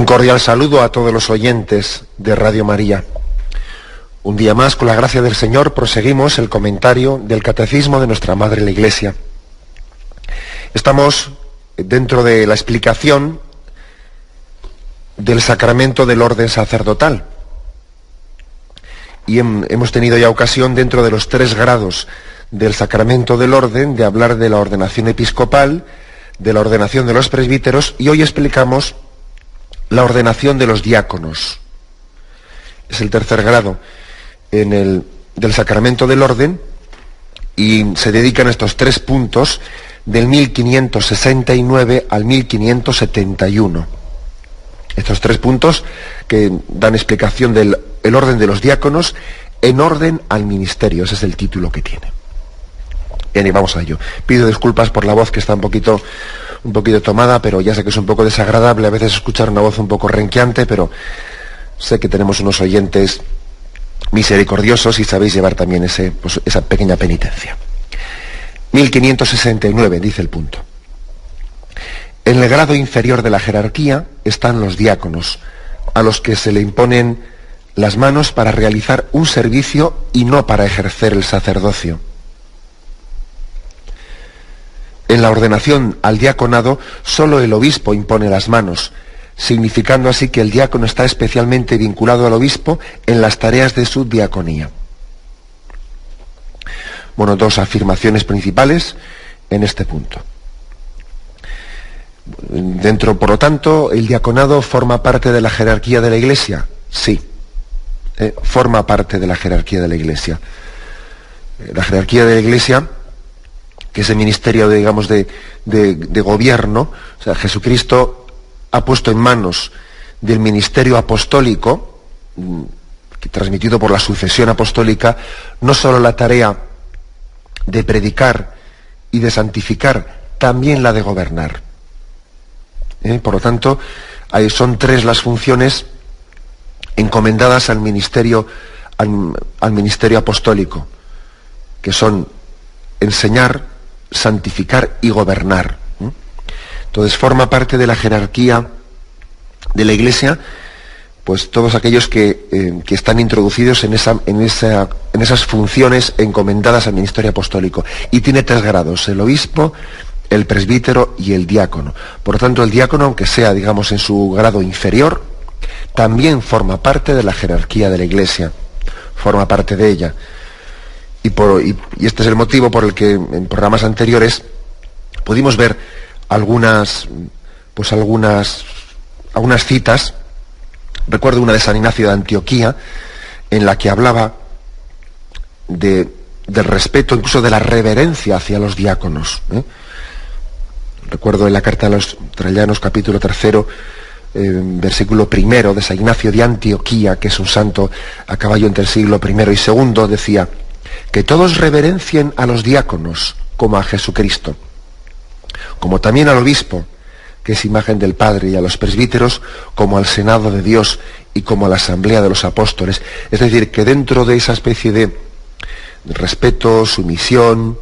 Un cordial saludo a todos los oyentes de Radio María. Un día más, con la gracia del Señor, proseguimos el comentario del Catecismo de nuestra Madre la Iglesia. Estamos dentro de la explicación del sacramento del orden sacerdotal. Y hemos tenido ya ocasión, dentro de los 3 grados del sacramento del orden, de hablar de la ordenación episcopal, de la ordenación de los presbíteros, y hoy explicamos la ordenación de los diáconos. Es el 3er grado del sacramento del orden, y se dedican estos 3 puntos del 1569 al 1571. Estos 3 puntos que dan explicación del orden de los diáconos en orden al ministerio. Ese es el título que tiene. Bien, y vamos a ello. Pido disculpas por la voz, que está un poquito tomada, pero ya sé que es un poco desagradable a veces escuchar una voz un poco renqueante, pero sé que tenemos unos oyentes misericordiosos y sabéis llevar también esa pequeña penitencia. 1569, dice el punto. En el grado inferior de la jerarquía están los diáconos, a los que se le imponen las manos para realizar un servicio y no para ejercer el sacerdocio. En la ordenación al diaconado, solo el obispo impone las manos, significando así que el diácono está especialmente vinculado al obispo en las tareas de su diaconía. Bueno, 2 afirmaciones principales en este punto. Por lo tanto, ¿el diaconado forma parte de la jerarquía de la Iglesia? Sí, forma parte de la jerarquía de la Iglesia. La jerarquía de la Iglesia, que es el ministerio, digamos, de gobierno, o sea, Jesucristo ha puesto en manos del ministerio apostólico, transmitido por la sucesión apostólica, no solo la tarea de predicar y de santificar, también la de gobernar. Por lo tanto, son 3 las funciones encomendadas al ministerio apostólico, que son enseñar, santificar y gobernar. Entonces forma parte de la jerarquía de la Iglesia, pues todos aquellos que están introducidos en esas funciones encomendadas al ministerio apostólico. Y tiene 3 grados: el obispo, el presbítero y el diácono. Por lo tanto, el diácono, aunque sea, digamos, en su grado inferior, también forma parte de la jerarquía de la Iglesia, forma parte de ella. Y este es el motivo por el que en programas anteriores pudimos ver algunas citas. Recuerdo una de San Ignacio de Antioquía, en la que hablaba del respeto, incluso de la reverencia hacia los diáconos. Recuerdo en la carta a los Trallanos, capítulo 3, versículo 1 de San Ignacio de Antioquía, que es un santo a caballo entre el siglo I y II, decía: que todos reverencien a los diáconos como a Jesucristo, como también al obispo, que es imagen del Padre, y a los presbíteros como al Senado de Dios y como a la asamblea de los apóstoles. Es decir, que dentro de esa especie de respeto, sumisión,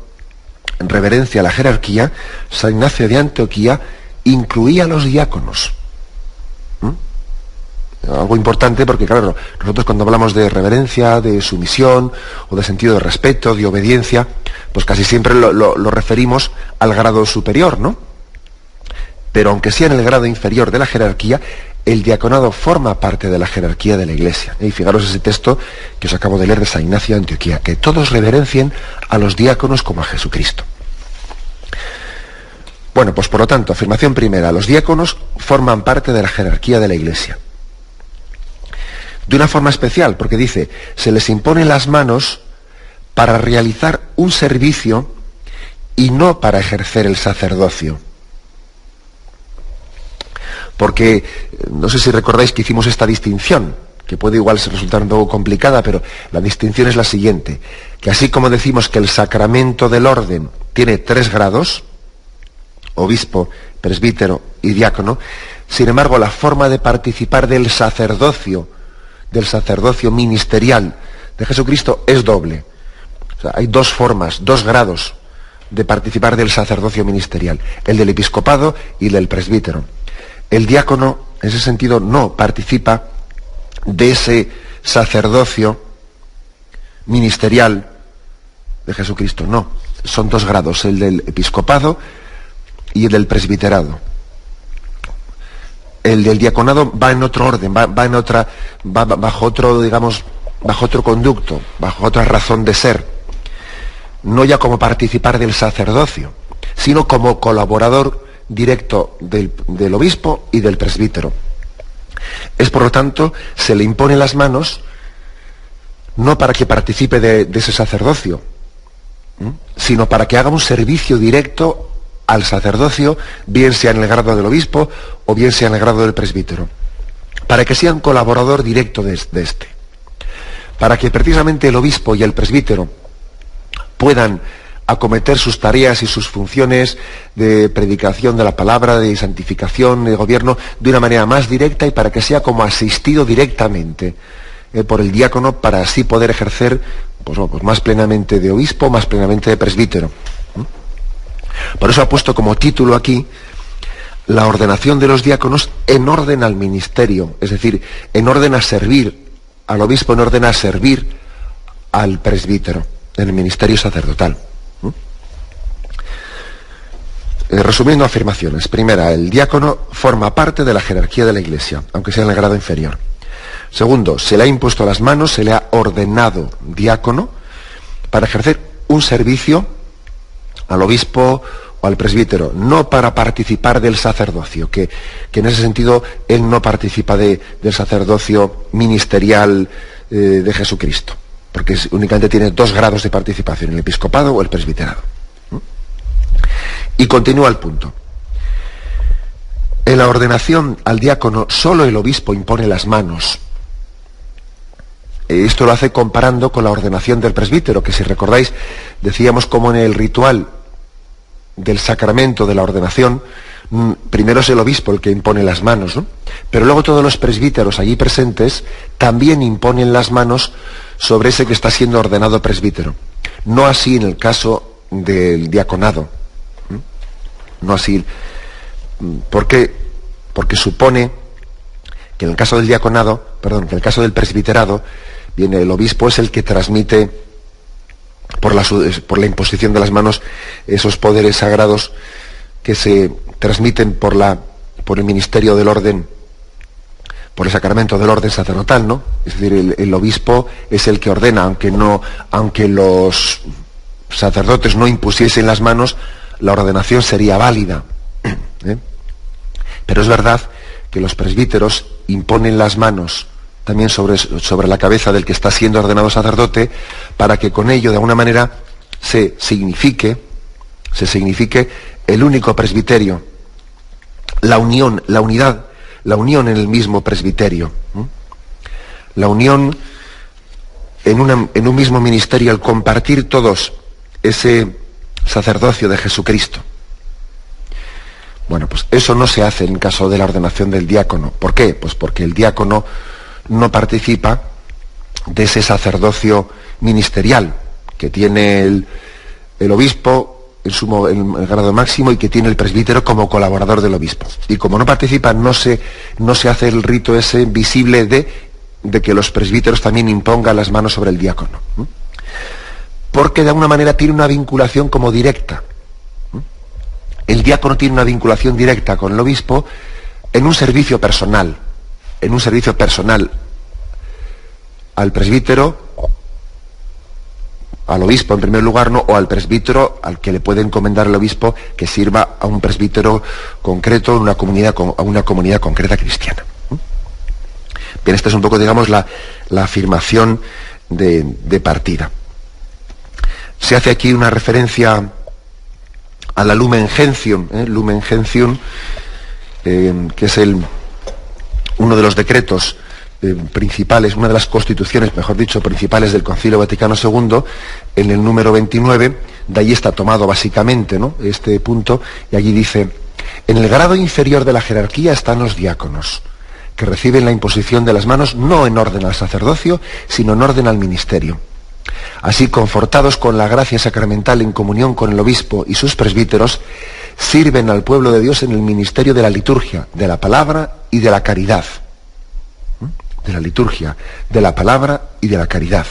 reverencia a la jerarquía, San Ignacio de Antioquía incluía a los diáconos. Algo importante, porque claro, nosotros cuando hablamos de reverencia, de sumisión, o de sentido de respeto, de obediencia, pues casi siempre lo referimos al grado superior, ¿no? Pero aunque sea en el grado inferior de la jerarquía, el diaconado forma parte de la jerarquía de la Iglesia. Y fijaros ese texto que os acabo de leer de San Ignacio de Antioquía: que todos reverencien a los diáconos como a Jesucristo. Bueno, pues por lo tanto, afirmación primera: los diáconos forman parte de la jerarquía de la Iglesia. De una forma especial, porque dice, se les impone las manos para realizar un servicio y no para ejercer el sacerdocio. Porque, no sé si recordáis que hicimos esta distinción, que puede igual resultar un poco complicada, pero la distinción es la siguiente: que así como decimos que el sacramento del orden tiene 3 grados, obispo, presbítero y diácono, sin embargo la forma de participar del sacerdocio ministerial de Jesucristo es doble. O sea, hay 2 formas, 2 grados de participar del sacerdocio ministerial: el del episcopado y el del presbítero. El diácono En ese sentido, no participa de ese sacerdocio ministerial de Jesucristo, no. Son dos grados, el del episcopado y el del presbiterado. El del diaconado va en otro orden, va bajo otro, digamos, bajo otro conducto, bajo otra razón de ser. No ya como participar del sacerdocio, sino como colaborador directo del obispo y del presbítero. Es, por lo tanto, se le impone las manos no para que participe de ese sacerdocio, sino para que haga un servicio directo al sacerdocio, bien sea en el grado del obispo o bien sea en el grado del presbítero, para que sea un colaborador directo de este, para que precisamente el obispo y el presbítero puedan acometer sus tareas y sus funciones de predicación de la palabra, de santificación, de gobierno, de una manera más directa, y para que sea como asistido directamente por el diácono, para así poder ejercer pues más plenamente de obispo, más plenamente de presbítero. Por eso ha puesto como título aquí la ordenación de los diáconos en orden al ministerio, es decir, en orden a servir al obispo, en orden a servir al presbítero, en el ministerio sacerdotal. Resumiendo afirmaciones. Primera, el diácono forma parte de la jerarquía de la Iglesia, aunque sea en el grado inferior. Segundo, se le ha impuesto a las manos, se le ha ordenado diácono para ejercer un servicio al obispo o al presbítero, no para participar del sacerdocio, que en ese sentido él no participa del sacerdocio ministerial de Jesucristo, porque únicamente tiene dos grados de participación, el episcopado o el presbiterado. Y continúa el punto. En la ordenación al diácono solo el obispo impone las manos. Esto lo hace comparando con la ordenación del presbítero, que si recordáis decíamos como en el ritual del sacramento de la ordenación, primero es el obispo el que impone las manos, ¿no? Pero luego todos los presbíteros allí presentes también imponen las manos sobre ese que está siendo ordenado presbítero. No así en el caso del diaconado. No así. ¿Por qué? Porque supone que en el caso del diaconado, que en el caso del presbiterado, bien, el obispo es el que transmite por la imposición de las manos esos poderes sagrados que se transmiten por el ministerio del orden, por el sacramento del orden sacerdotal, ¿no? Es decir, el obispo es el que ordena, aunque los sacerdotes no impusiesen las manos, la ordenación sería válida. Pero es verdad que los presbíteros imponen las manos también sobre la cabeza del que está siendo ordenado sacerdote, para que con ello de alguna manera se signifique el único presbiterio, la unidad en el mismo presbiterio, la unión en un mismo ministerio, al compartir todos ese sacerdocio de Jesucristo. Bueno, pues eso no se hace en caso de la ordenación del diácono. ¿Por qué? Pues porque el diácono no participa de ese sacerdocio ministerial que tiene el obispo en el grado máximo y que tiene el presbítero como colaborador del obispo. Y como no participa, no se hace el rito ese visible de que los presbíteros también impongan las manos sobre el diácono. Porque de alguna manera tiene una vinculación como directa. El diácono tiene una vinculación directa con el obispo en un servicio personal al presbítero, al obispo en primer lugar, ¿no? O al presbítero al que le puede encomendar el obispo que sirva a un presbítero concreto en a una comunidad concreta cristiana. Bien, esta es un poco, digamos, la afirmación de partida. Se hace aquí una referencia a la Lumen Gentium, que es uno de los decretos principales, una de las constituciones, mejor dicho, principales del Concilio Vaticano II, en el número 29, de allí está tomado básicamente, ¿no?, este punto, y allí dice: en el grado inferior de la jerarquía están los diáconos, que reciben la imposición de las manos no en orden al sacerdocio, sino en orden al ministerio. Así, confortados con la gracia sacramental en comunión con el obispo y sus presbíteros, sirven al pueblo de Dios en el ministerio de la liturgia, de la palabra y de la caridad. De la liturgia, de la palabra y de la caridad.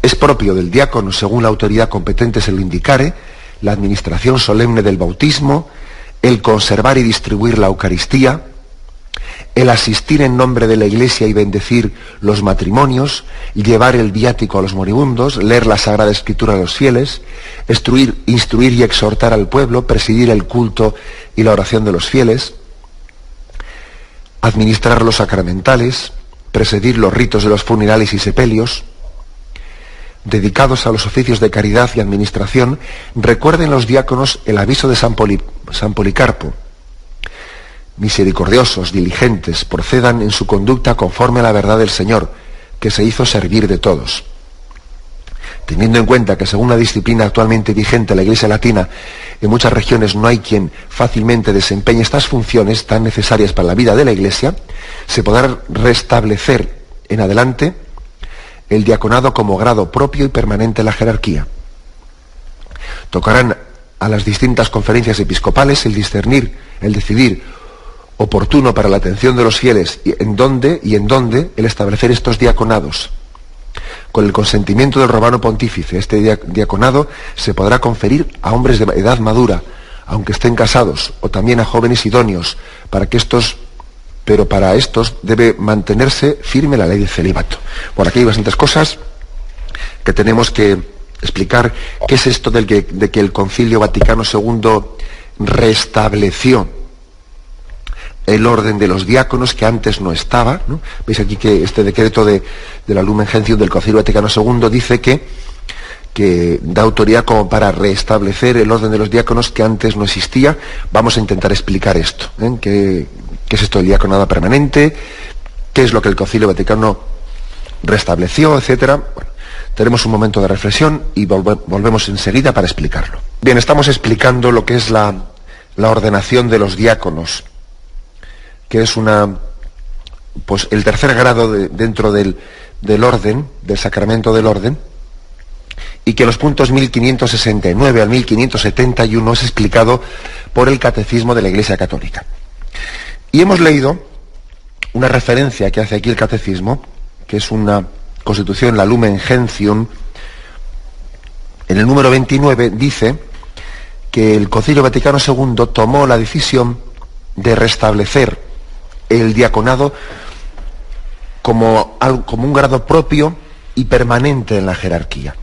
Es propio del diácono, según la autoridad competente se lo indicare, la administración solemne del bautismo, el conservar y distribuir la Eucaristía, el asistir en nombre de la Iglesia y bendecir los matrimonios, llevar el viático a los moribundos, leer la Sagrada Escritura a los fieles, instruir y exhortar al pueblo, presidir el culto y la oración de los fieles, administrar los sacramentales, presidir los ritos de los funerales y sepelios. Dedicados a los oficios de caridad y administración, recuerden los diáconos el aviso de San Policarpo. Misericordiosos, diligentes, procedan en su conducta conforme a la verdad del Señor, que se hizo servir de todos. Teniendo en cuenta que según la disciplina actualmente vigente en la Iglesia Latina, en muchas regiones no hay quien fácilmente desempeñe estas funciones tan necesarias para la vida de la Iglesia, se podrá restablecer en adelante el diaconado como grado propio y permanente en la jerarquía. Tocarán a las distintas conferencias episcopales el decidir oportuno para la atención de los fieles y en dónde el establecer estos diaconados. Con el consentimiento del Romano Pontífice, este diaconado se podrá conferir a hombres de edad madura, aunque estén casados, o también a jóvenes idóneos, pero para estos debe mantenerse firme la ley del celibato. Bueno, aquí hay bastantes cosas que tenemos que explicar. ¿Qué es esto de que el Concilio Vaticano II restableció el orden de los diáconos que antes no estaba, ¿no? Veis aquí que este decreto de la Lumen Gentium del Concilio Vaticano II dice que da autoridad como para restablecer el orden de los diáconos que antes no existía. Vamos a intentar explicar esto, ¿eh? ¿Qué es esto del diaconado permanente? ¿Qué es lo que el Concilio Vaticano restableció, etcétera? Bueno, tenemos un momento de reflexión y volvemos enseguida para explicarlo. Bien, estamos explicando lo que es la ordenación de los diáconos, que es el tercer grado dentro del orden, del sacramento del orden, y que los puntos 1569 al 1571 es explicado por el Catecismo de la Iglesia Católica. Y hemos leído una referencia que hace aquí el Catecismo, que es una constitución, la Lumen Gentium. En el número 29 dice que el Concilio Vaticano II tomó la decisión de restablecer el diaconado como un grado propio y permanente en la jerarquía.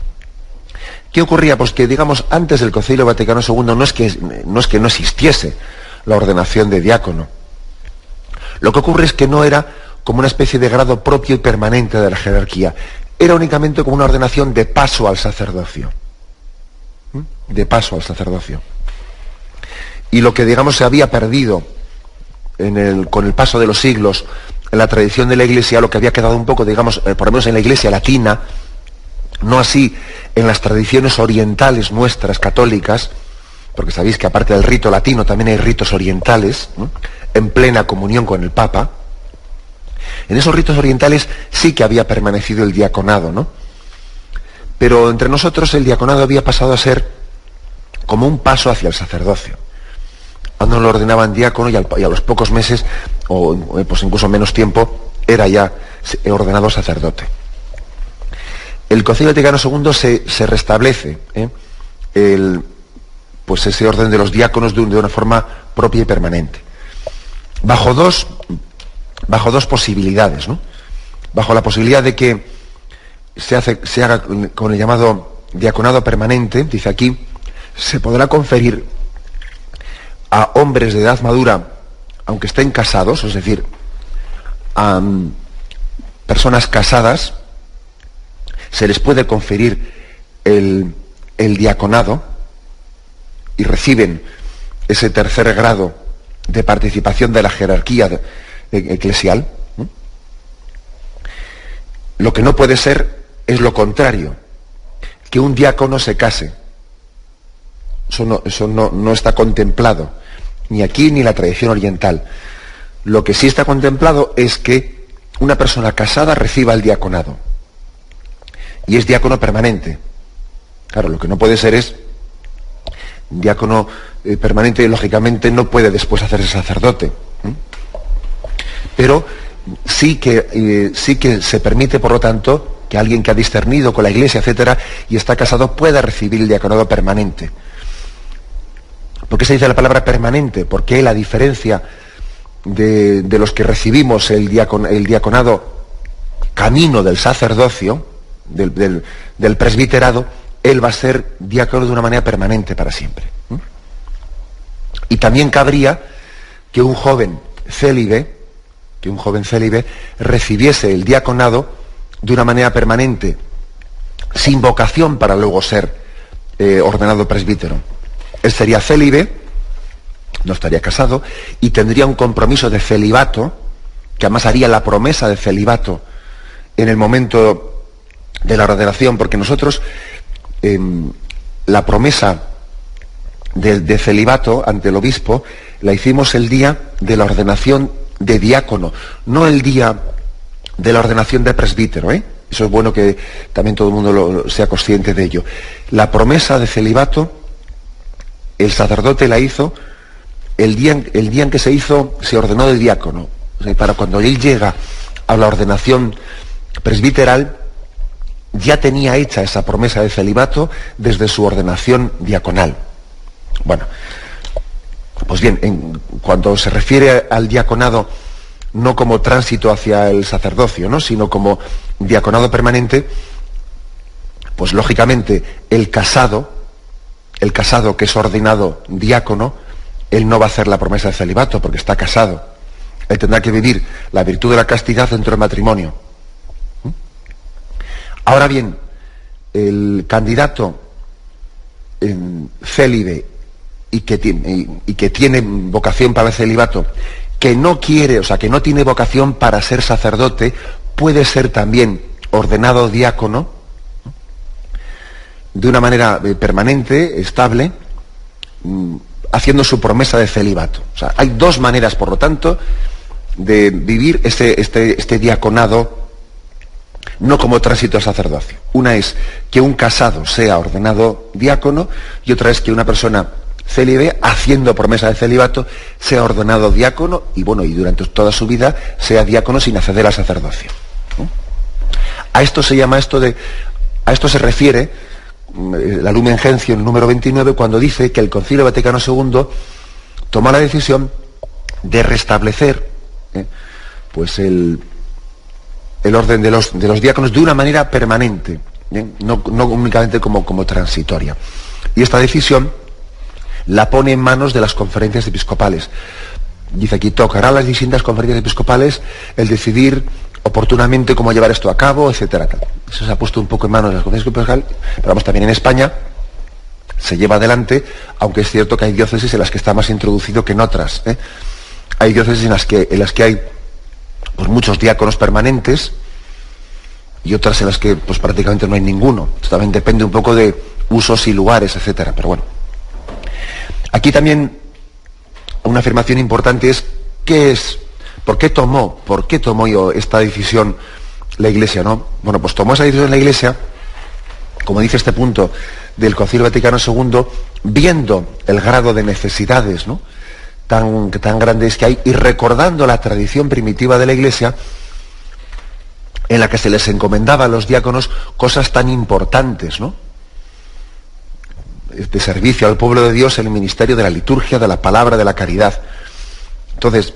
¿Qué ocurría? Pues que, digamos, antes del Concilio Vaticano II no es que no existiese la ordenación de diácono. Lo que ocurre es que no era como una especie de grado propio y permanente de la jerarquía. Era únicamente como una ordenación de paso al sacerdocio. De paso al sacerdocio. Y lo que, digamos, se había perdido con el paso de los siglos en la tradición de la Iglesia, lo que había quedado un poco, digamos, por lo menos en la Iglesia latina, no así en las tradiciones orientales nuestras católicas, porque sabéis que aparte del rito latino también hay ritos orientales, ¿no?, en plena comunión con el Papa. En esos ritos orientales sí que había permanecido el diaconado, ¿no? Pero entre nosotros el diaconado había pasado a ser como un paso hacia el sacerdocio. Cuando lo ordenaban diácono y a los pocos meses, o pues incluso menos tiempo, era ya ordenado sacerdote. El Concilio Vaticano II se restablece ese orden de los diáconos de una forma propia y permanente. Bajo dos posibilidades, ¿no? Bajo la posibilidad de que se haga con el llamado diaconado permanente, dice aquí, se podrá conferir a hombres de edad madura, aunque estén casados, es decir, a personas casadas, se les puede conferir el diaconado y reciben ese tercer grado de participación de la jerarquía eclesial. Lo que no puede ser es lo contrario, que un diácono se case. Eso no está contemplado, ni aquí ni en la tradición oriental. Lo que sí está contemplado es que una persona casada reciba el diaconado. Y es diácono permanente. Claro, lo que no puede ser es diácono permanente, lógicamente, no puede después hacerse sacerdote. Pero sí que se permite, por lo tanto, que alguien que ha discernido con la Iglesia, etcétera, y está casado, pueda recibir el diaconado permanente. ¿Por qué se dice la palabra permanente? Porque la diferencia de los que recibimos el diaconado camino del sacerdocio, del presbiterado, él va a ser diácono de una manera permanente para siempre. Y también cabría que un joven célibe recibiese el diaconado de una manera permanente, sin vocación para luego ser ordenado presbítero. Él sería célibe, no estaría casado, y tendría un compromiso de celibato, que además haría la promesa de celibato en el momento de la ordenación, porque nosotros la promesa de celibato ante el obispo la hicimos el día de la ordenación de diácono, no el día de la ordenación de presbítero, Eso es bueno que también todo el mundo sea consciente de ello. La promesa de celibato, el sacerdote la hizo el día en que se ordenó de diácono. O sea, para cuando él llega a la ordenación presbiteral, ya tenía hecha esa promesa de celibato desde su ordenación diaconal. Bueno, pues bien, cuando se refiere al diaconado, no como tránsito hacia el sacerdocio, ¿no?, sino como diaconado permanente, pues lógicamente el casado que es ordenado diácono, él no va a hacer la promesa de celibato porque está casado. Él tendrá que vivir la virtud de la castidad dentro del matrimonio. Ahora bien, el candidato célibe y que tiene vocación para el celibato, que no quiere, o sea, que no tiene vocación para ser sacerdote, puede ser también ordenado diácono de una manera permanente, estable, haciendo su promesa de celibato. O sea, hay dos maneras, por lo tanto, de vivir este diaconado, no como tránsito al sacerdocio. Una es que un casado sea ordenado diácono, y otra es que una persona célibe, haciendo promesa de celibato, sea ordenado diácono y durante toda su vida sea diácono sin acceder al sacerdocio. A esto se refiere la Lumen Gentium, el número 29, cuando dice que el Concilio Vaticano II tomó la decisión de restablecer pues el orden de los diáconos de una manera permanente, no únicamente como transitoria. Y esta decisión la pone en manos de las conferencias episcopales. Dice aquí, tocará a las distintas conferencias episcopales el decidir oportunamente cómo llevar esto a cabo, etcétera. Eso se ha puesto un poco en manos de las conferencias episcopales, pero vamos, también en España se lleva adelante, aunque es cierto que hay diócesis en las que está más introducido que en otras. Hay diócesis en las que hay pues muchos diáconos permanentes y otras en las que pues prácticamente no hay ninguno. Esto también depende un poco de usos y lugares, etcétera. Pero bueno, aquí también una afirmación importante es ¿por qué tomó esta decisión la Iglesia, no? Bueno, pues tomó esa decisión la Iglesia, como dice este punto del Concilio Vaticano II, viendo el grado de necesidades, ¿no?, tan grandes que hay, y recordando la tradición primitiva de la Iglesia, en la que se les encomendaba a los diáconos cosas tan importantes, ¿no?, de servicio al pueblo de Dios, el ministerio de la liturgia, de la palabra, de la caridad. Entonces,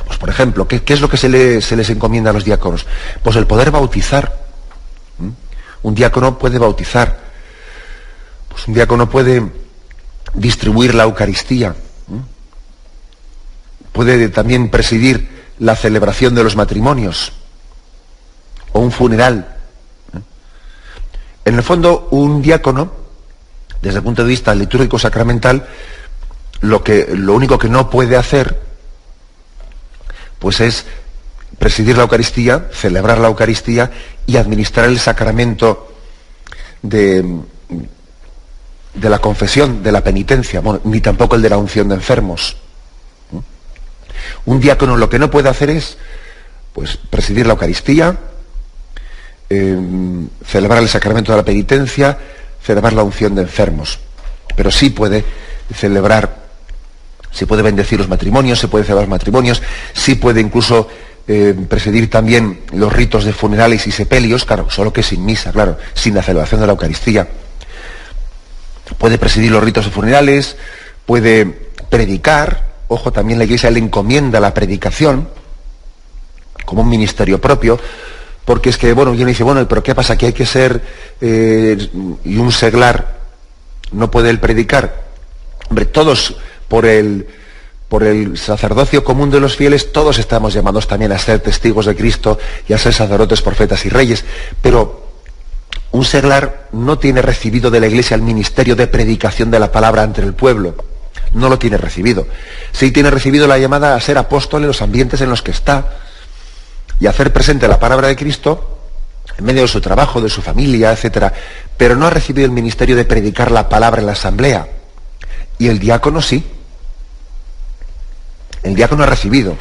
pues por ejemplo, ¿qué es lo que se les encomienda a los diáconos? Pues el poder bautizar. Un diácono puede bautizar. Pues un diácono puede distribuir la Eucaristía. Puede también presidir la celebración de los matrimonios o un funeral. En el fondo, un diácono, desde el punto de vista litúrgico sacramental, lo único que no puede hacer pues es presidir la Eucaristía, celebrar la Eucaristía y administrar el sacramento de la confesión, de la penitencia, ni tampoco el de la unción de enfermos. Un diácono lo que no puede hacer es pues presidir la Eucaristía, celebrar el sacramento de la penitencia, celebrar la unción de enfermos. pero sí puede celebrar, se puede bendecir los matrimonios, se puede celebrar los matrimonios, sí puede incluso presidir también los ritos de funerales y sepelios, claro, solo que sin misa, claro, sin la celebración de la Eucaristía. Puede presidir los ritos de funerales, puede predicar, ojo, también la Iglesia le encomienda la predicación como un ministerio propio, porque es que, bueno, uno dice, bueno, pero ¿qué pasa? Que hay que ser, y un seglar no puede él predicar. Hombre, todos, por el sacerdocio común de los fieles, todos estamos llamados también a ser testigos de Cristo y a ser sacerdotes, profetas y reyes, pero un seglar no tiene recibido de la Iglesia el ministerio de predicación de la palabra ante el pueblo. No lo tiene recibido. Sí tiene recibido la llamada a ser apóstol en los ambientes en los que está y a hacer presente la palabra de Cristo en medio de su trabajo, de su familia, etc. Pero no ha recibido el ministerio de predicar la palabra en la asamblea. Y el diácono sí. El diácono ha recibido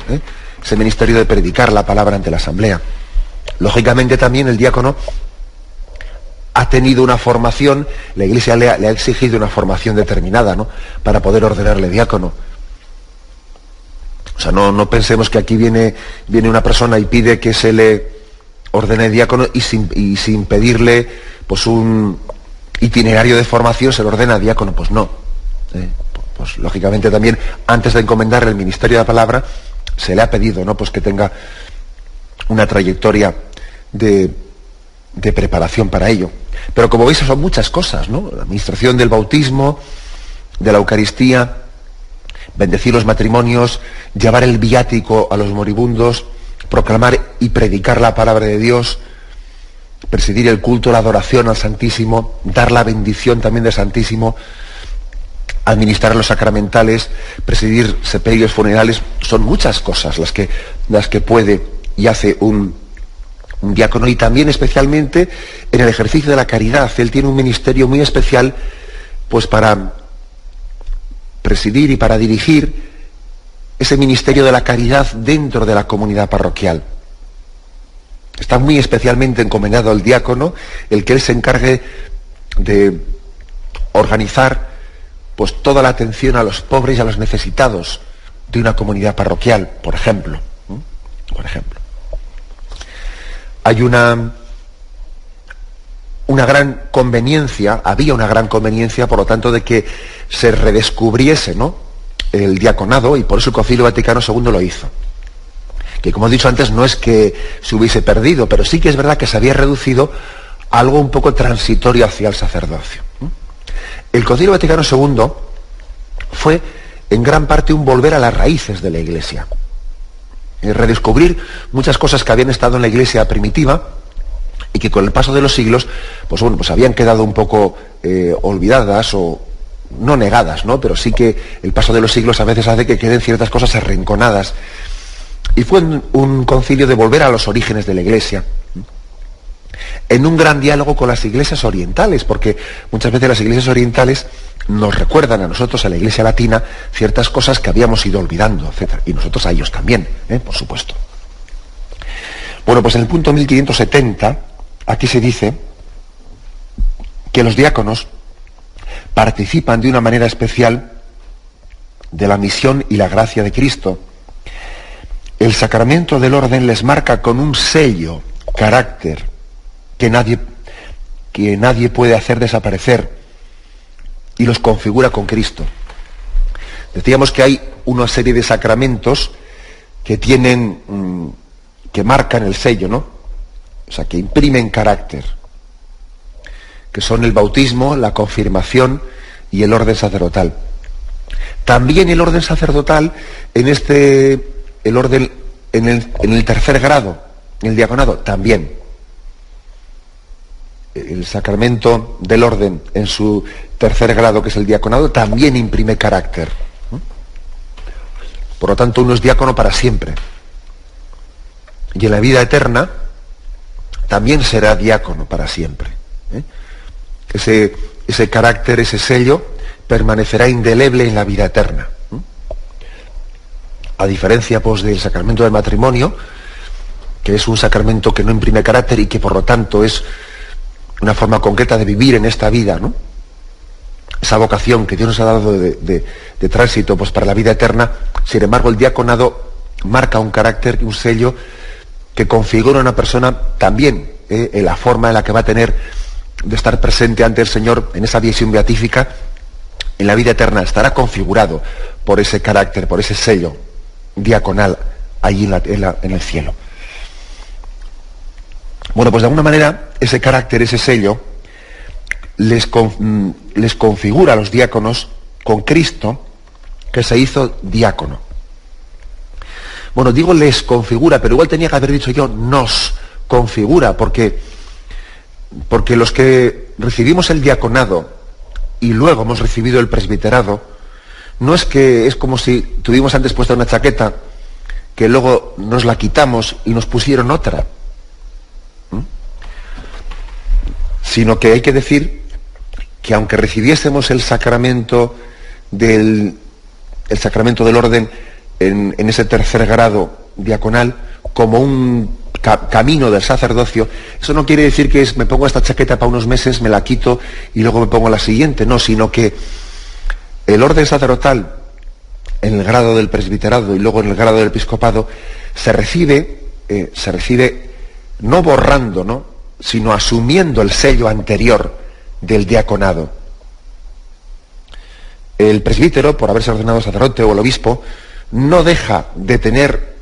ese ministerio de predicar la palabra ante la asamblea. Lógicamente también el diácono ha tenido una formación, la Iglesia le ha exigido una formación determinada, ¿no?, para poder ordenarle diácono. O sea, no pensemos que aquí viene una persona y pide que se le ordene diácono y sin pedirle pues un itinerario de formación se le ordena diácono. Pues no. Pues lógicamente también, antes de encomendarle el ministerio de la palabra, se le ha pedido, ¿no?, pues que tenga una trayectoria de preparación para ello. Pero como veis, son muchas cosas, ¿no? La administración del bautismo, de la Eucaristía, bendecir los matrimonios, llevar el viático a los moribundos, proclamar y predicar la palabra de Dios, presidir el culto, la adoración al Santísimo, dar la bendición también del Santísimo, administrar los sacramentales, presidir sepelios, funerales. Son muchas cosas las que puede y hace un diácono, y también especialmente en el ejercicio de la caridad. Él tiene un ministerio muy especial pues para presidir y para dirigir ese ministerio de la caridad dentro de la comunidad parroquial. Está muy especialmente encomendado al diácono el que él se encargue de organizar pues toda la atención a los pobres y a los necesitados de una comunidad parroquial, por ejemplo. Por ejemplo. Hay una gran conveniencia, había una gran conveniencia, por lo tanto, de que se redescubriese, ¿no?, el diaconado, y por eso el Concilio Vaticano II lo hizo. Que, como he dicho antes, no es que se hubiese perdido, pero sí que es verdad que se había reducido a algo un poco transitorio hacia el sacerdocio. El Concilio Vaticano II fue, en gran parte, un volver a las raíces de la Iglesia. Redescubrir muchas cosas que habían estado en la Iglesia primitiva y que con el paso de los siglos, pues habían quedado un poco olvidadas o no negadas, ¿no? Pero sí que el paso de los siglos a veces hace que queden ciertas cosas arrinconadas. Y fue un concilio de volver a los orígenes de la Iglesia, en un gran diálogo con las iglesias orientales, porque muchas veces las iglesias orientales nos recuerdan a nosotros, a la Iglesia latina, ciertas cosas que habíamos ido olvidando, etc. Y nosotros a ellos también, por supuesto. Bueno, pues en el punto 1570, aquí se dice que los diáconos participan de una manera especial de la misión y la gracia de Cristo. El sacramento del orden les marca con un sello, carácter, que nadie puede hacer desaparecer, y los configura con Cristo. Decíamos que hay una serie de sacramentos que marcan el sello, ¿no? O sea, que imprimen carácter, que son el bautismo, la confirmación y el orden sacerdotal. También el orden sacerdotal, en el tercer grado, en el diaconado, también. El sacramento del orden en su tercer grado, que es el diaconado, también imprime carácter. Por lo tanto, uno es diácono para siempre. Y en la vida eterna también será diácono para siempre. Ese carácter, ese sello, permanecerá indeleble en la vida eterna. A diferencia, pues, del sacramento del matrimonio, que es un sacramento que no imprime carácter y que, por lo tanto, es una forma concreta de vivir en esta vida, ¿no? esa vocación que Dios nos ha dado de tránsito pues para la vida eterna. Sin embargo, el diaconado marca un carácter, un sello que configura a una persona también en la forma en la que va a tener de estar presente ante el Señor en esa visión beatífica. En la vida eterna estará configurado por ese carácter, por ese sello diaconal allí en el cielo. Bueno, pues de alguna manera ese carácter, ese sello, les configura a los diáconos con Cristo, que se hizo diácono. Bueno, digo les configura, pero igual tenía que haber dicho yo nos configura, porque los que recibimos el diaconado y luego hemos recibido el presbiterado, no es que es como si tuvimos antes puesta una chaqueta, que luego nos la quitamos y nos pusieron otra. Sino que hay que decir que aunque recibiésemos el sacramento del orden en ese tercer grado diaconal como un camino del sacerdocio, eso no quiere decir que me pongo esta chaqueta para unos meses, me la quito y luego me pongo la siguiente, no, sino que el orden sacerdotal en el grado del presbiterado y luego en el grado del episcopado se recibe no borrando, ¿no?, sino asumiendo el sello anterior del diaconado. El presbítero, por haberse ordenado sacerdote, o el obispo, no deja de tener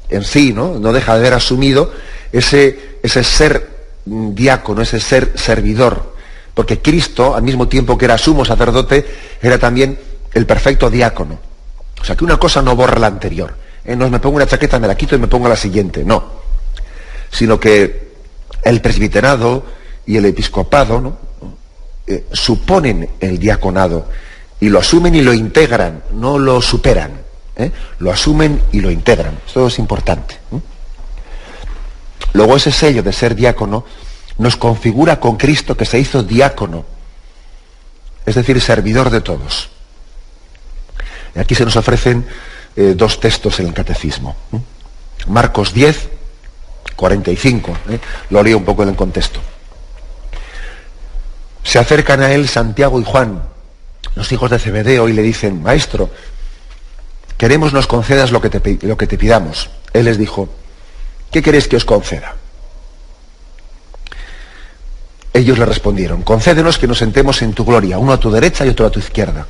en sí, no deja de haber asumido ese ser diácono, ese ser servidor, porque Cristo, al mismo tiempo que era sumo sacerdote, era también el perfecto diácono. O sea, que una cosa no borra la anterior. No me pongo una chaqueta, me la quito y me pongo la siguiente, no. Sino que el presbiterado y el episcopado, ¿no?, suponen el diaconado y lo asumen y lo integran, no lo superan. Lo asumen y lo integran. Esto es importante. Luego ese sello de ser diácono nos configura con Cristo, que se hizo diácono, es decir, servidor de todos. Y aquí se nos ofrecen dos textos en el catecismo. Marcos 10, 45. Lo leo un poco en el contexto. Se acercan a él Santiago y Juan, los hijos de Zebedeo, y le dicen: Maestro, queremos nos concedas lo que te pidamos. Él les dijo: ¿qué queréis que os conceda? Ellos le respondieron: concédenos que nos sentemos en tu gloria, uno a tu derecha y otro a tu izquierda.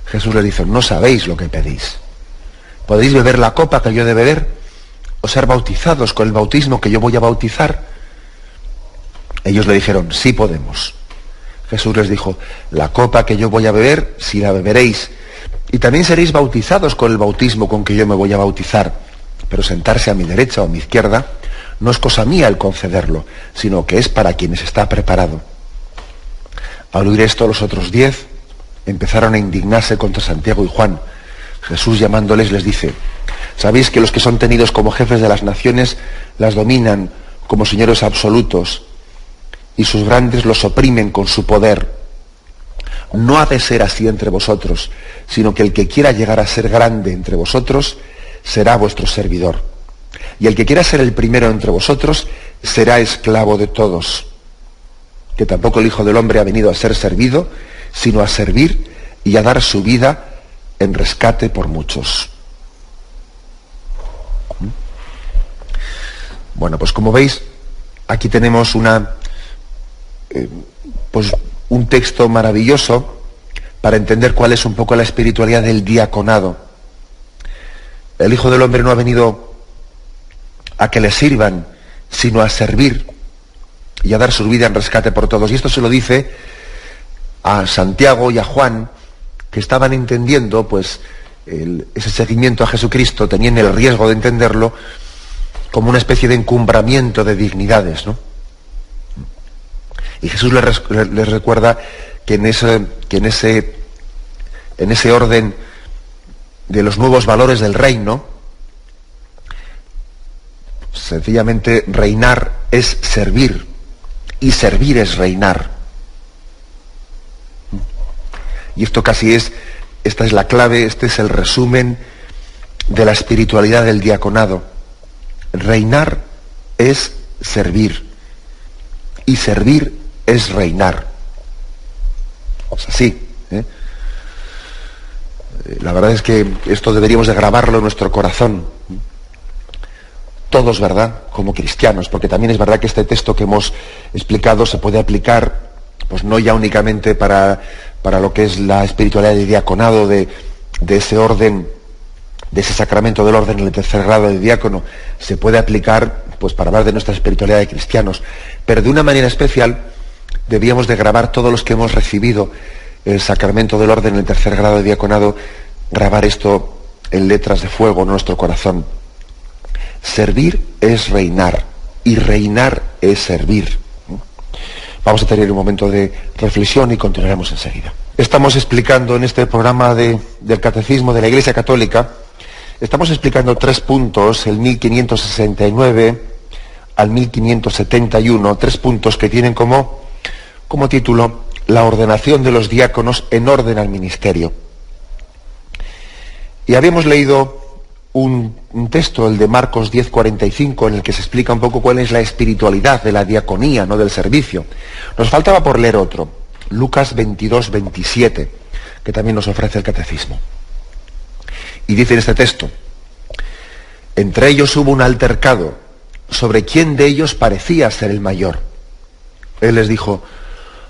Jesús les dijo: no sabéis lo que pedís. ¿Podéis beber la copa que yo he de beber? ¿O ser bautizados con el bautismo que yo voy a bautizar? Ellos le dijeron: sí podemos. Jesús les dijo: la copa que yo voy a beber, si la beberéis, y también seréis bautizados con el bautismo con que yo me voy a bautizar. Pero sentarse a mi derecha o a mi izquierda no es cosa mía el concederlo, sino que es para quienes está preparado. Al oír esto, los otros 10 empezaron a indignarse contra Santiago y Juan. Jesús, llamándoles, les dice: ¿sabéis que los que son tenidos como jefes de las naciones las dominan como señores absolutos, y sus grandes los oprimen con su poder? No ha de ser así entre vosotros, sino que el que quiera llegar a ser grande entre vosotros será vuestro servidor. Y el que quiera ser el primero entre vosotros será esclavo de todos. Que tampoco el Hijo del Hombre ha venido a ser servido, sino a servir y a dar su vida en rescate por muchos. Bueno, pues como veis, aquí tenemos un texto maravilloso para entender cuál es un poco la espiritualidad del diaconado. El Hijo del Hombre no ha venido a que le sirvan, sino a servir y a dar su vida en rescate por todos. Y esto se lo dice a Santiago y a Juan, que estaban entendiendo pues ese seguimiento a Jesucristo, tenían el riesgo de entenderlo como una especie de encumbramiento de dignidades, ¿no? Y Jesús les recuerda que en ese orden de los nuevos valores del reino, sencillamente reinar es servir, y servir es reinar. Y esto esta es la clave, este es el resumen de la espiritualidad del diaconado. Reinar es servir, y servir es reinar. O sea, sí, La verdad es que esto deberíamos de grabarlo en nuestro corazón. Todos, ¿verdad?, como cristianos, porque también es verdad que este texto que hemos explicado se puede aplicar, pues no ya únicamente para lo que es la espiritualidad de diaconado, de ese orden, de ese sacramento del orden en el tercer grado de diácono, se puede aplicar pues para hablar de nuestra espiritualidad de cristianos, pero de una manera especial debíamos de grabar todos los que hemos recibido el sacramento del orden en el tercer grado de diaconado, grabar esto en letras de fuego en nuestro corazón. Servir es reinar, y reinar es servir. Vamos a tener un momento de reflexión y continuaremos enseguida. Estamos explicando en este programa del Catecismo de la Iglesia Católica, estamos explicando 3 puntos, el 1569 al 1571, 3 puntos que tienen como título la ordenación de los diáconos en orden al ministerio. Y habíamos leído un texto, el de Marcos 10:45, en el que se explica un poco cuál es la espiritualidad de la diaconía, no del servicio. Nos faltaba por leer otro, Lucas 22:27, que también nos ofrece el Catecismo. Y dice en este texto: entre ellos hubo un altercado sobre quién de ellos parecía ser el mayor. Él les dijo: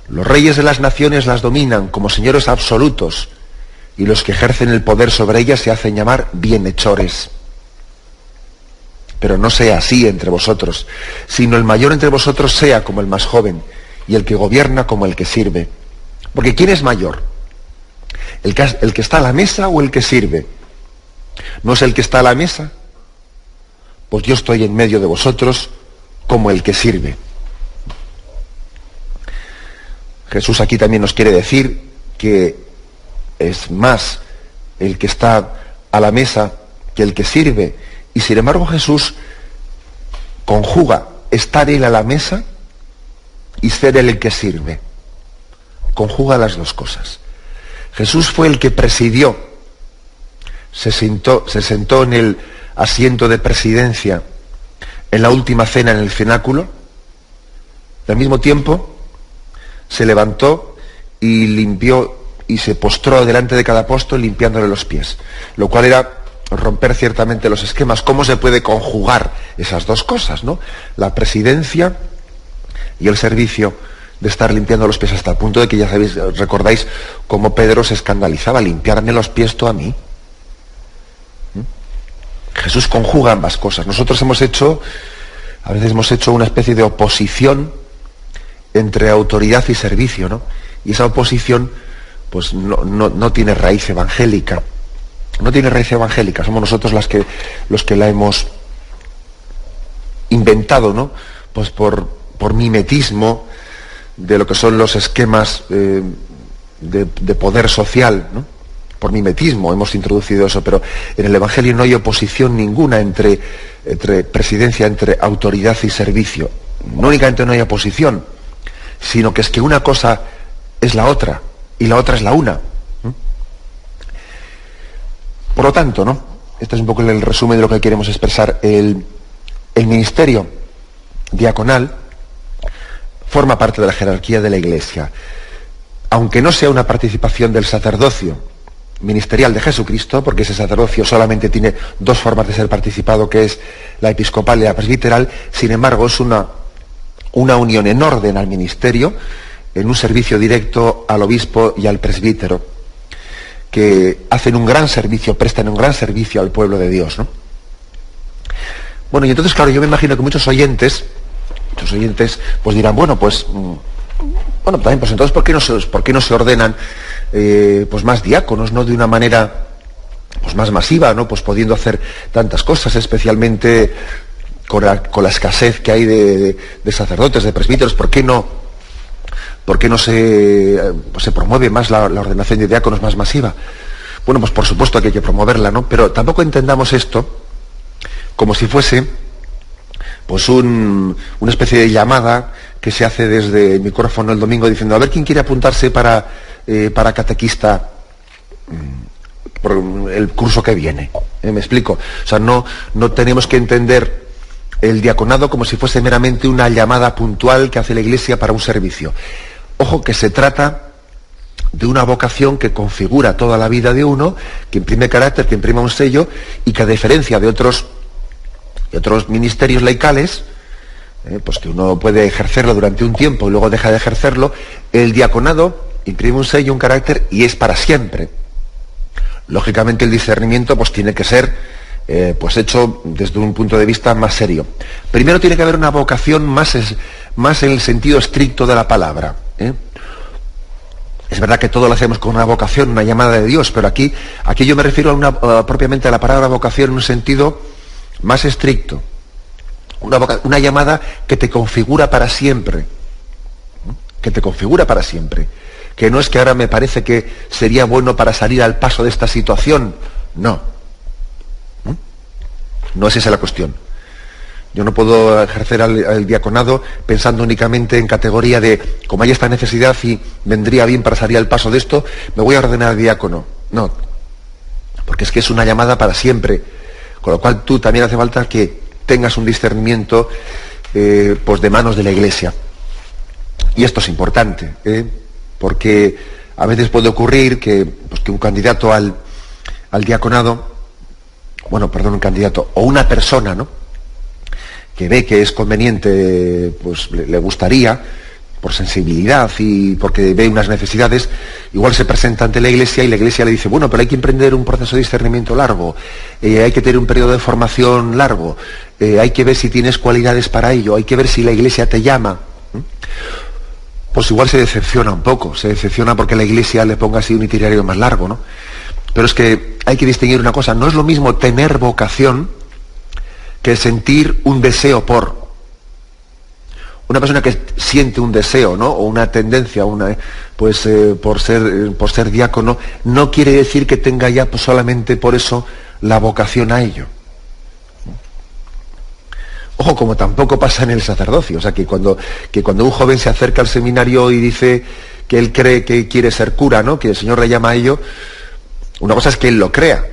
los reyes de las naciones las dominan como señores absolutos, y los que ejercen el poder sobre ellas se hacen llamar bienhechores. Pero no sea así entre vosotros, sino el mayor entre vosotros sea como el más joven, y el que gobierna como el que sirve. Porque ¿quién es mayor? ¿El que está a la mesa o el que sirve? ¿No es el que está a la mesa? Pues yo estoy en medio de vosotros como el que sirve. Jesús aquí también nos quiere decir que es más el que está a la mesa que el que sirve, y sin embargo Jesús conjuga estar él a la mesa y ser él el que sirve. Conjuga las dos cosas. Jesús fue el que presidió, se sentó en el asiento de presidencia en la última cena en el cenáculo, y al mismo tiempo se levantó y limpió y se postró delante de cada apóstol limpiándole los pies, lo cual era romper ciertamente los esquemas. ¿Cómo se puede conjugar esas dos cosas, no? La presidencia y el servicio de estar limpiando los pies, hasta el punto de que ya sabéis, recordáis cómo Pedro se escandalizaba: limpiarme los pies tú a mí. Jesús conjuga ambas cosas. Nosotros a veces hemos hecho una especie de oposición entre autoridad y servicio, ¿no? Y esa oposición pues no tiene raíz evangélica. No tiene raíz evangélica. Somos nosotros los que la hemos inventado, ¿no? Pues por mimetismo de lo que son los esquemas de poder social, ¿no? Por mimetismo hemos introducido eso, pero en el Evangelio no hay oposición ninguna entre presidencia, entre autoridad y servicio. No únicamente no hay oposición, sino que es que una cosa es la otra y la otra es la una. Por lo tanto, ¿no? Este es un poco el resumen de lo que queremos expresar. El ministerio diaconal forma parte de la jerarquía de la Iglesia. Aunque no sea una participación del sacerdocio ministerial de Jesucristo, porque ese sacerdocio solamente tiene 2 formas de ser participado, que es la episcopal y la presbiteral, sin embargo es una unión en orden al ministerio, en un servicio directo al obispo y al presbítero, que hacen un gran servicio, prestan un gran servicio al pueblo de Dios, ¿no? Bueno, y entonces, claro, yo me imagino que muchos oyentes pues dirán, bueno, también, pues entonces, ¿por qué no se ordenan pues más diáconos, ¿no? De una manera pues más masiva, ¿no? Pues pudiendo hacer tantas cosas, especialmente con la escasez que hay de sacerdotes, de presbíteros. ¿Por qué no se promueve más la ordenación de diáconos más masiva? Bueno, pues por supuesto que hay que promoverla, ¿no? Pero tampoco entendamos esto como si fuese pues una especie de llamada que se hace desde el micrófono el domingo diciendo: a ver quién quiere apuntarse para catequista por el curso que viene. ¿Me explico? O sea, no tenemos que entender el diaconado como si fuese meramente una llamada puntual que hace la Iglesia para un servicio. Ojo, que se trata de una vocación que configura toda la vida de uno, que imprime carácter, que imprime un sello, y que a diferencia de otros ministerios laicales, pues que uno puede ejercerlo durante un tiempo y luego deja de ejercerlo, el diaconado imprime un sello, un carácter, y es para siempre. Lógicamente el discernimiento pues tiene que ser pues hecho desde un punto de vista más serio. Primero tiene que haber una vocación más en el sentido estricto de la palabra. Es verdad que todo lo hacemos con una vocación, una llamada de Dios, pero aquí yo me refiero propiamente a la palabra vocación en un sentido más estricto. Una llamada que te configura para siempre. Que te configura para siempre. Que no es que ahora me parece que sería bueno para salir al paso de esta situación. No. No es esa la cuestión. Yo no puedo ejercer el diaconado pensando únicamente en categoría de, como hay esta necesidad y vendría bien para salir al paso de esto, me voy a ordenar diácono. No. Porque es que es una llamada para siempre. Con lo cual tú también hace falta que tengas un discernimiento pues de manos de la Iglesia. Y esto es importante, porque a veces puede ocurrir que un candidato al diaconado, un candidato o una persona, ¿no?, que ve que es conveniente, pues le gustaría, por sensibilidad y porque ve unas necesidades, igual se presenta ante la Iglesia y la Iglesia le dice, bueno, pero hay que emprender un proceso de discernimiento largo, hay que tener un periodo de formación largo, hay que ver si tienes cualidades para ello, hay que ver si la Iglesia te llama. Pues igual se decepciona un poco, porque la Iglesia le ponga así un itinerario más largo, ¿no? Pero es que hay que distinguir una cosa, no es lo mismo tener vocación que sentir un deseo por. Una persona que siente un deseo, ¿no?, o una tendencia, por ser diácono, no quiere decir que tenga ya pues, solamente por eso la vocación a ello. Ojo, como tampoco pasa en el sacerdocio, o sea, que cuando un joven se acerca al seminario y dice que él cree que quiere ser cura, ¿no?, que el Señor le llama a ello, una cosa es que él lo crea.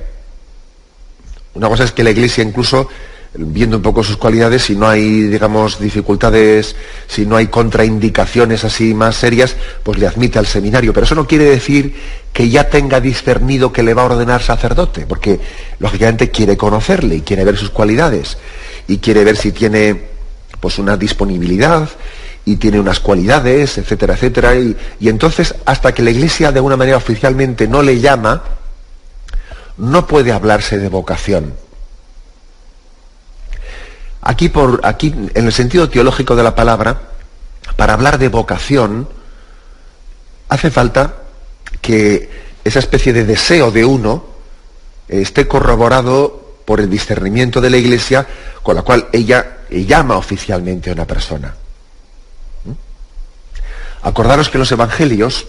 Una cosa es que la Iglesia, incluso viendo un poco sus cualidades, si no hay, digamos, dificultades, si no hay contraindicaciones así más serias, pues le admite al seminario. Pero eso no quiere decir que ya tenga discernido que le va a ordenar sacerdote, porque lógicamente quiere conocerle y quiere ver sus cualidades y quiere ver si tiene pues una disponibilidad y tiene unas cualidades, etcétera, etcétera. Y entonces, hasta que la Iglesia de alguna manera oficialmente no le llama, no puede hablarse de vocación. Aquí, en el sentido teológico de la palabra, para hablar de vocación, hace falta que esa especie de deseo de uno esté corroborado por el discernimiento de la Iglesia, con la cual ella llama oficialmente a una persona. Acordaros que en los Evangelios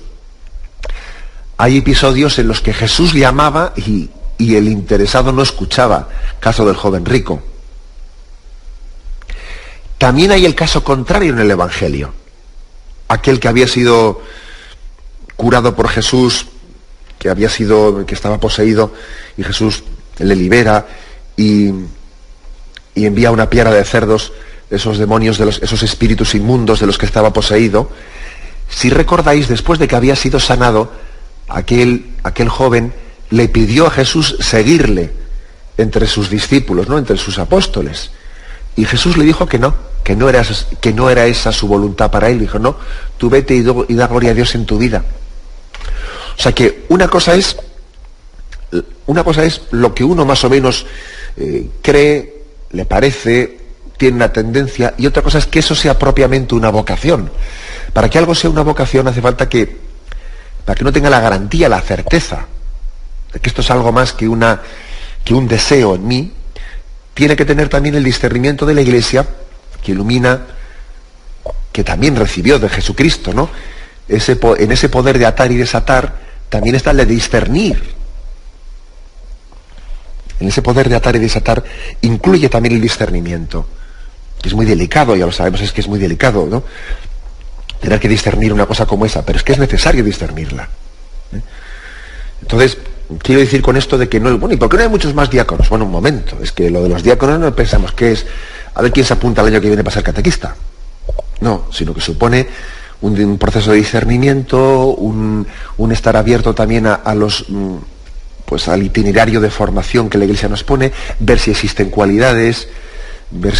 hay episodios en los que Jesús llamaba y el interesado no escuchaba, caso del joven rico. También hay el caso contrario en el Evangelio. Aquel que había sido curado por Jesús, que estaba poseído, y Jesús le libera y envía una piara de cerdos, esos demonios, esos espíritus inmundos de los que estaba poseído. Si recordáis, después de que había sido sanado, aquel joven le pidió a Jesús seguirle entre sus discípulos, ¿no?, entre sus apóstoles. Y Jesús le dijo que no era esa su voluntad para él. Dijo, no, tú vete y da gloria a Dios en tu vida. O sea que una cosa es lo que uno más o menos cree, le parece, tiene una tendencia, y otra cosa es que eso sea propiamente una vocación. Para que algo sea una vocación hace falta para que uno tenga la garantía, la certeza de que esto es algo más que un deseo en mí, tiene que tener también el discernimiento de la Iglesia, que ilumina, que también recibió de Jesucristo, ¿no? En ese poder de atar y desatar, también está el de discernir. En ese poder de atar y desatar incluye también el discernimiento, que es muy delicado, ya lo sabemos, es que es muy delicado, ¿no?, tener que discernir una cosa como esa, pero es que es necesario discernirla. Entonces, quiero decir con esto de que no, bueno, ¿y por qué no hay muchos más diáconos? Bueno, un momento, es que lo de los diáconos no pensamos que es a ver quién se apunta el año que viene para ser catequista. No, sino que supone un proceso de discernimiento, un estar abierto también a los pues al itinerario de formación que la Iglesia nos pone, ver si existen cualidades, ver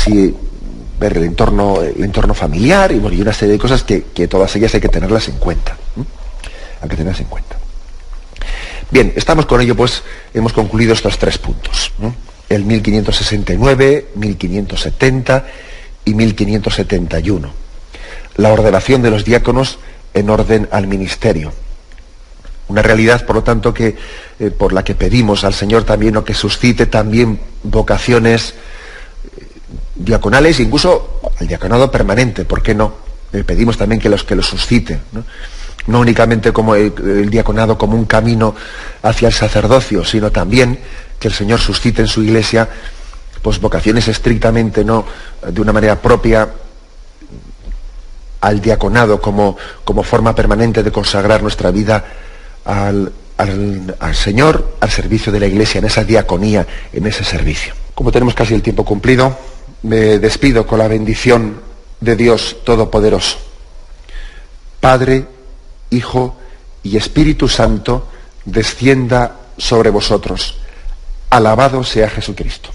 el entorno familiar y una serie de cosas que todas ellas hay que tenerlas en cuenta. Hay que tenerlas en cuenta. Bien, estamos con ello, pues hemos concluido estos 3 puntos, ¿no? El 1569, 1570 y 1571. La ordenación de los diáconos en orden al ministerio. Una realidad, por lo tanto, por la que pedimos al Señor también, o que suscite también vocaciones diaconales, incluso al diaconado permanente, ¿por qué no? Pedimos también que los suscite, ¿no? No únicamente como el diaconado como un camino hacia el sacerdocio, sino también que el Señor suscite en su Iglesia pues vocaciones estrictamente, no de una manera propia, al diaconado como forma permanente de consagrar nuestra vida al Señor, al servicio de la Iglesia, en esa diaconía, en ese servicio. Como tenemos casi el tiempo cumplido, me despido con la bendición de Dios Todopoderoso. Padre, Hijo y Espíritu Santo, descienda sobre vosotros. Alabado sea Jesucristo.